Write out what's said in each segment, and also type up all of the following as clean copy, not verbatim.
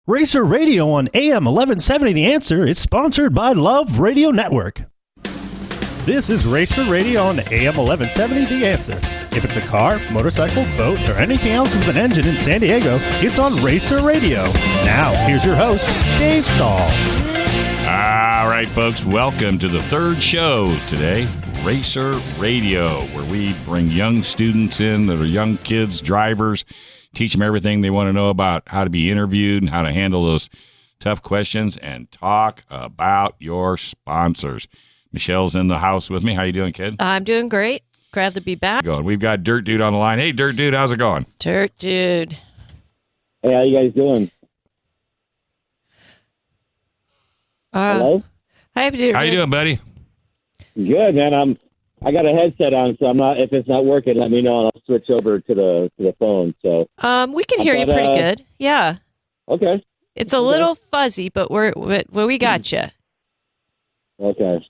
Racer Radio on AM 1170 The Answer is sponsored by Love Radio Network. This is Racer Radio on AM 1170 The Answer. If it's a car, motorcycle, boat, or anything else with an engine in San Diego, it's on Racer Radio. Now, here's your host, Dave Stahl. All right, folks, welcome to the third show today, Racer Radio, where we bring young students in that are young kids, drivers, teach them everything they want to know about how to be interviewed and how to handle those tough questions, and talk about your sponsors. Michelle's in the house with me. How you doing, kid? I'm doing great. Glad to be back. We've got Dirt Dude on the line. Hey, Dirt Dude, how's it going? Dirt Dude. Hey, how you guys doing? Hello? Hi, Dirt. How you doing, buddy? Good, man. I got a headset on, so I'm not. If it's not working, let me know, and I'll switch over to the phone. So we can hear you pretty good. Yeah. Okay. It's a little fuzzy, but we got you. Okay.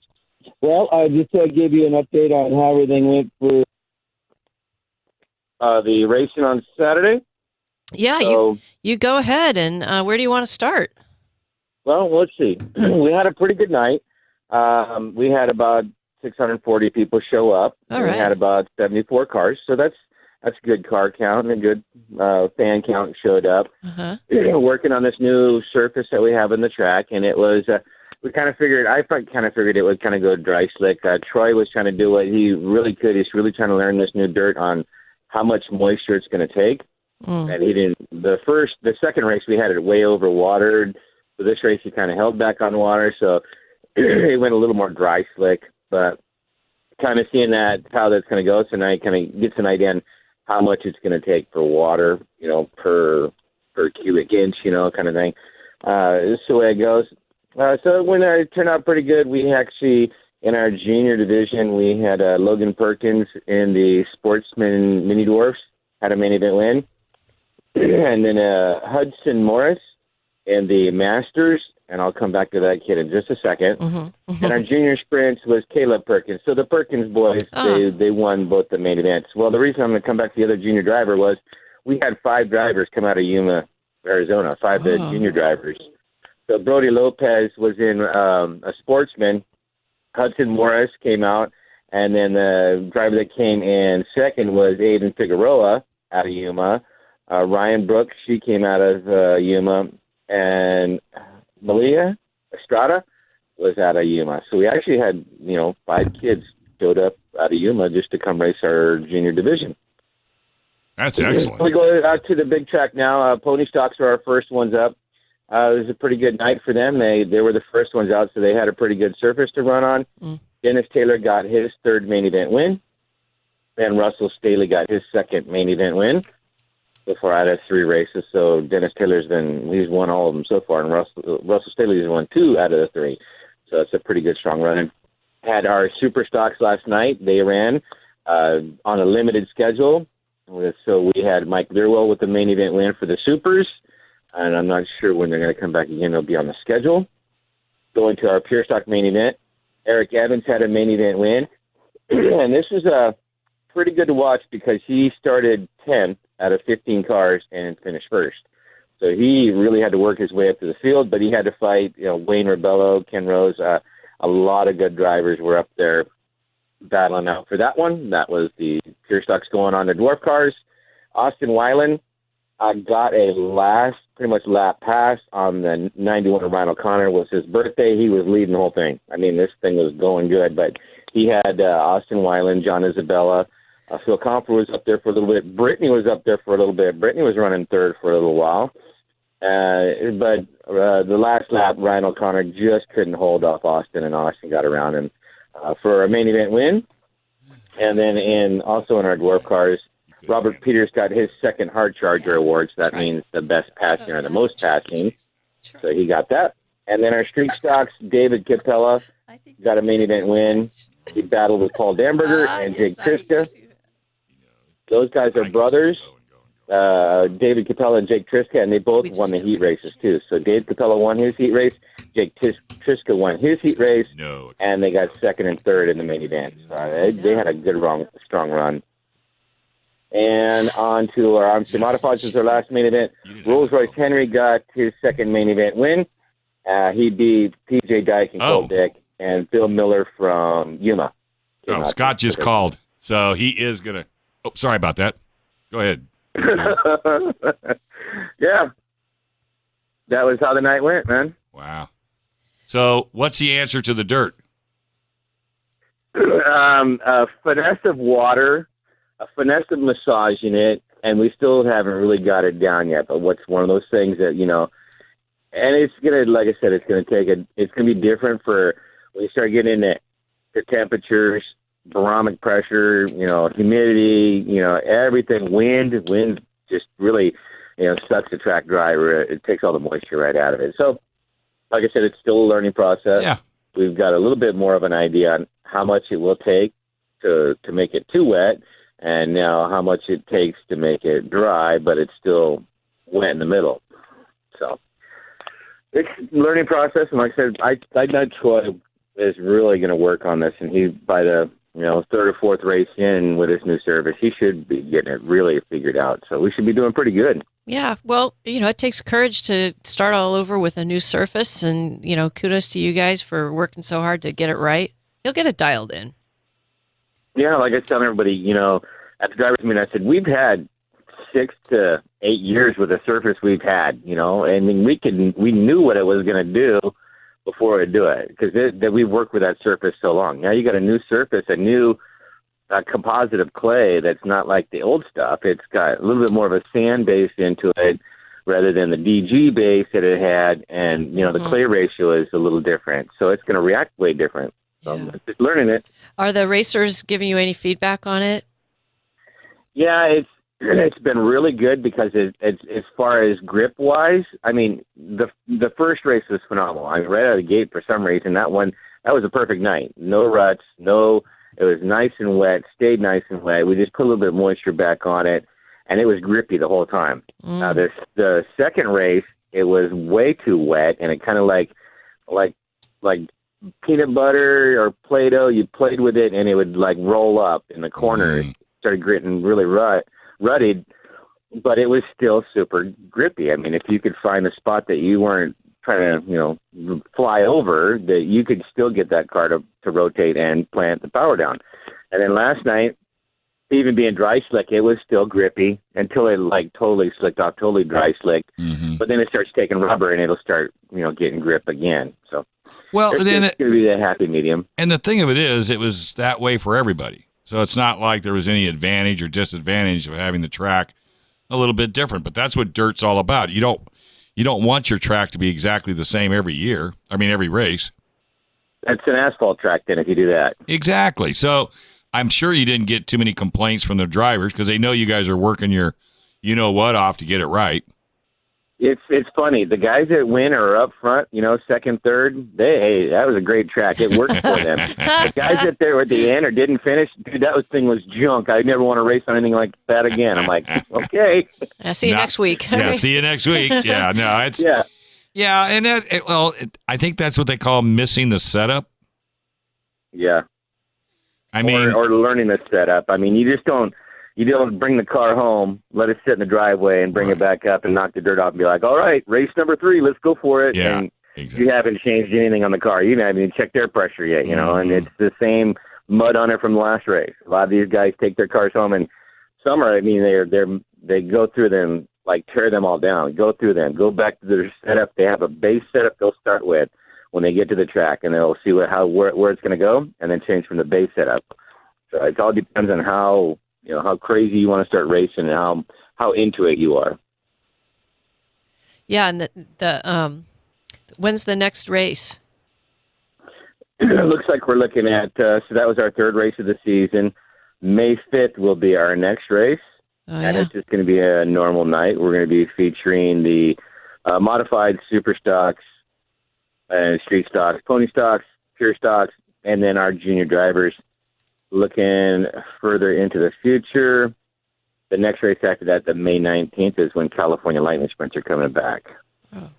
Well, I just gave you an update on how everything went for the racing on Saturday. Yeah, so, you go ahead, and where do you want to start? Well, let's see. We had a pretty good night. We had about 640 people show up. All right. We had about 74 cars, so that's a good car count and a good fan count showed up. Uh-huh. Working on this new surface that we have in the track, and it was I kind of figured it would kind of go dry slick. Troy was trying to do what he really could. He's really trying to learn this new dirt on how much moisture it's going to take. And he didn't. The second race we had it way over watered. So this race he kind of held back on water, so it went a little more dry slick. But kind of seeing how that's going to go, so now he kind of gets an idea on how much it's going to take for water, per cubic inch, kind of thing. This is the way it goes. So when it turned out pretty good, we actually, in our junior division, we had Logan Perkins in the Sportsman Mini Dwarfs, had a main event win. And then Hudson Morris in the Masters, and I'll come back to that kid in just a second. Mm-hmm. And our junior sprints was Caleb Perkins. So the Perkins boys, they won both the main events. Well, the reason I'm going to come back to the other junior driver was we had 5 drivers come out of Yuma, Arizona, 5 junior drivers. So Brody Lopez was in a Sportsman. Hudson Morris came out, and then the driver that came in second was Aiden Figueroa out of Yuma. Ryan Brooks, she came out of Yuma, and Malia Estrada was out of Yuma. So we actually had, 5 kids showed up out of Yuma just to come race our junior division. That's excellent. We go out to the big track now. Pony Stocks were our first ones up. It was a pretty good night for them. They were the first ones out, so they had a pretty good surface to run on. Dennis Taylor got his third main event win, and Russell Staley got his second main event win. So far out of 3 races, so Dennis Taylor's he's won all of them so far, and Russell Staley's won 2 out of the 3. So it's a pretty good, strong run. Had our Super Stocks last night. They ran on a limited schedule. So we had Mike Learwell with the main event win for the Supers, and I'm not sure when they're going to come back again. They'll be on the schedule. Going to our Pure Stock main event, Eric Evans had a main event win, and this was pretty good to watch because he started 10th out of 15 cars and finished first. So he really had to work his way up to the field, but he had to fight, Wayne Rebello, Ken Rose. A lot of good drivers were up there battling out for that one. That was the Pure Stocks going on the dwarf cars. Austin Weiland got a pretty much lap pass on the 91 of Ryan O'Connor. It was his birthday. He was leading the whole thing. I mean, this thing was going good, but he had Austin Weiland, John Isabella, Phil Comfer was up there for a little bit. Brittany was up there for a little bit. Brittany was running third for a little while. But the last lap, Ryan O'Connor just couldn't hold off Austin, and Austin got around him for a main event win. And then also in our dwarf cars, Robert Peters got his second Hard Charger award, so that means the best passing or the most passing. So he got that. And then our street stocks, David Capella got a main event win. He battled with Paul Damberger and Jake Triska. Those guys are brothers, David Capella and Jake Triska, and they both won the heat races, too. So Dave Capella won his heat race, Jake Triska won his heat race, and they got second and third in the main event. So they had a good, strong run. And on to our Armstead Modifieds is our last main event. Rolls-Royce Henry got his second main event win. He beat PJ Dyke and Cole Dick and Bill Miller from Yuma. Oh, Scott just called. So he is going to – oh, sorry about that. Go ahead. Yeah. That was how the night went, man. Wow. So what's the answer to the dirt? A finesse of water, a finesse of massaging it, and we still haven't really got it down yet. But what's one of those things that, you know, and it's going to, like I said, it's going to be different for when you start getting into the temperatures, barometric pressure, you know, humidity, you know, everything, wind just really, you know, sucks the track dry. It takes all the moisture right out of it. So, like I said, it's still a learning process. Yeah. We've got a little bit more of an idea on how much it will take to make it too wet, and now how much it takes to make it dry, but it's still wet in the middle. So it's a learning process, and like I said, I know Troy is really going to work on this, and he, by the third or fourth race in with his new service, he should be getting it really figured out. So we should be doing pretty good. Yeah, well, it takes courage to start all over with a new surface, and, kudos to you guys for working so hard to get it right. You'll get it dialed in. Yeah, like I was telling everybody, at the driver's meeting, I said, we've had 6 to 8 years with the surface we've had, I mean, we knew what it was going to do before we do it, because we've worked with that surface so long. Now you got a new surface, a new composite of clay that's not like the old stuff. It's got a little bit more of a sand base into it rather than the DG base that it had, and the clay ratio is a little different, so it's going to react way different. So I'm just learning it. Are the racers giving you any feedback on it? Yeah, it's been really good, because it's as far as grip wise, I mean, the first race was phenomenal. I mean, right out of the gate, for some reason, that was a perfect night. No ruts, it was nice and wet, stayed nice and wet. We just put a little bit of moisture back on it, and it was grippy the whole time. The second race, it was way too wet, and it kind of like peanut butter or Play-Doh. You played with it, and it would like roll up in the corners. Started getting really rutted, but it was still super grippy. I mean, if you could find a spot that you weren't trying to, fly over, that you could still get that car to rotate and plant the power down. And then last night, even being dry slick, it was still grippy until it like totally slicked off, totally dry slick. But then it starts taking rubber, and it'll start, getting grip again. So, well, then it's going to be that happy medium. And the thing of it is, it was that way for everybody. So it's not like there was any advantage or disadvantage of having the track a little bit different. But that's what dirt's all about. You don't want your track to be exactly the same every year. I mean, every race. That's an asphalt track then if you do that. Exactly. So I'm sure you didn't get too many complaints from the drivers, because they know you guys are working your you-know-what off to get it right. It's funny. The guys that win are up front, second, third. That was a great track. It worked for them. The guys that there at the end or didn't finish, dude, thing was junk. I never want to race on anything like that again. I'm like, okay. See you next week. Yeah, see you next week. Yeah, no, it's yeah, and I think that's what they call missing the setup. Yeah, I mean, or learning the setup. I mean, you don't bring the car home, let it sit in the driveway, and bring it back up and knock the dirt off and be like, all right, race number 3, let's go for it. Yeah, and exactly. You haven't changed anything on the car. You haven't even checked air pressure yet, and it's the same mud on it from the last race. A lot of these guys take their cars home, and some are, I mean, they go through them, like tear them all down, go through them, go back to their setup. They have a base setup they'll start with when they get to the track, and they'll see where it's going to go, and then change from the base setup. So it all depends on how crazy you want to start racing and how into it you are. Yeah, and the when's the next race? It looks like we're looking at, so that was our third race of the season. May 5th will be our next race, and it's just going to be a normal night. We're going to be featuring the modified super stocks and street stocks, pony stocks, pure stocks, and then our junior drivers. Looking further into the future, the next race after that, the May 19th, is when California Lightning Sprints are coming back. Oh,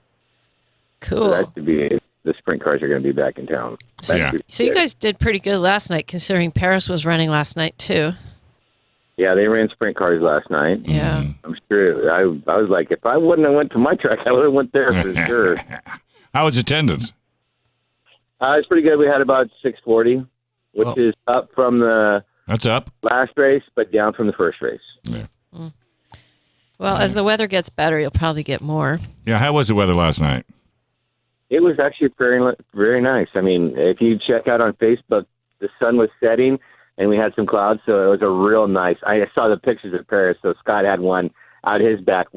cool. So that should be, the sprint cars are going to be back in town. So you guys did pretty good last night, considering Paris was running last night too. Yeah, they ran sprint cars last night. Yeah. I'm sure. I was like, if I wouldn't have went to my track, I would have went there for sure. How was attendance? It's pretty good. We had about 640, which is up from the That's up. last race, but down from the first race. Yeah. Well, as the weather gets better, you'll probably get more. Yeah. How was the weather last night? It was actually very, very nice. I mean, if you check out on Facebook, the sun was setting, and we had some clouds, so it was a real nice. I saw the pictures of Paris. So Scott had one out his back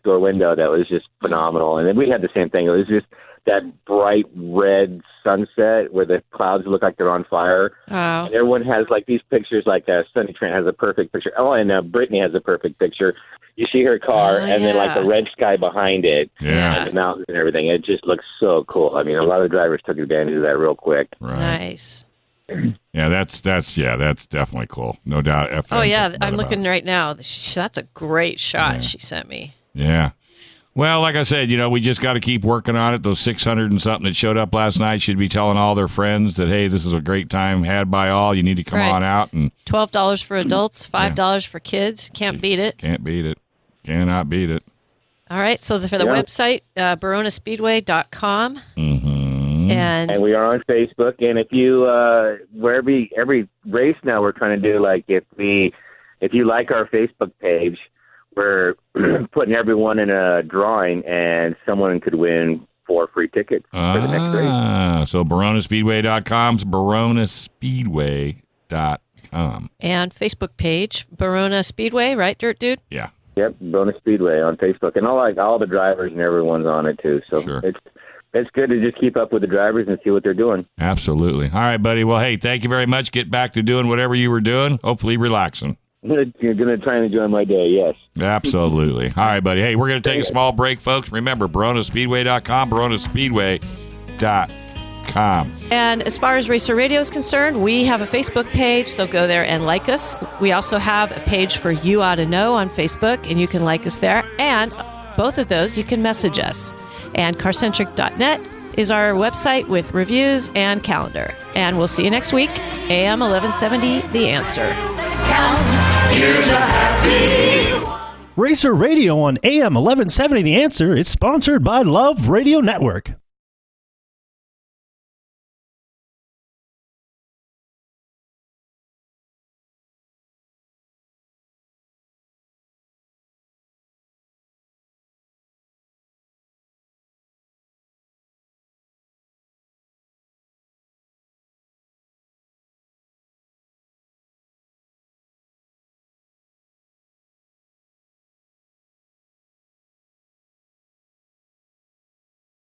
door window that was just phenomenal, and then we had the same thing. It was just that bright red sunset where the clouds look like they're on fire. Oh. And everyone has like these pictures, like Sunny Trent has a perfect picture. Oh, and Brittany has a perfect picture. You see her car, and then like the red sky behind it, and the mountains and everything. It just looks so cool. I mean, a lot of drivers took advantage of that real quick. Right. Nice. Yeah, that's definitely cool. No doubt. Oh, yeah. I'm looking right now. That's a great shot she sent me. Yeah. Well, like I said, we just got to keep working on it. Those 600 and something that showed up last night should be telling all their friends that, hey, this is a great time had by all. You need to come on out. And $12 for adults, $5 for kids. Can't beat it. Can't beat it. Cannot beat it. All right. So for the website, baronaspeedway.com. Mm-hmm. And we are on Facebook. And if you, where every race now we're trying to do, like if you like our Facebook page, we're putting everyone in a drawing, and someone could win 4 free tickets for the next race. So baronaspeedway.com's baronaspeedway.com. And Facebook page, Barona Speedway, right, Dirt Dude? Yeah. Yep, Barona Speedway on Facebook. And all the drivers and everyone's on it, too. So it's good to just keep up with the drivers and see what they're doing. Absolutely. All right, buddy. Well, hey, thank you very much. Get back to doing whatever you were doing, hopefully relaxing. You're going to try and enjoy my day, yes. Absolutely. All right, buddy. Hey, we're going to take a small break, folks. Remember, baronaspeedway.com, baronaspeedway.com. And as far as Racer Radio is concerned, we have a Facebook page, so go there and like us. We also have a page for You Ought to Know on Facebook, and you can like us there. And both of those, you can message us. And carcentric.net is our website with reviews and calendar. And we'll see you next week. AM 1170, The Answer. Racer Radio on AM 1170 The Answer is sponsored by Love Radio Network.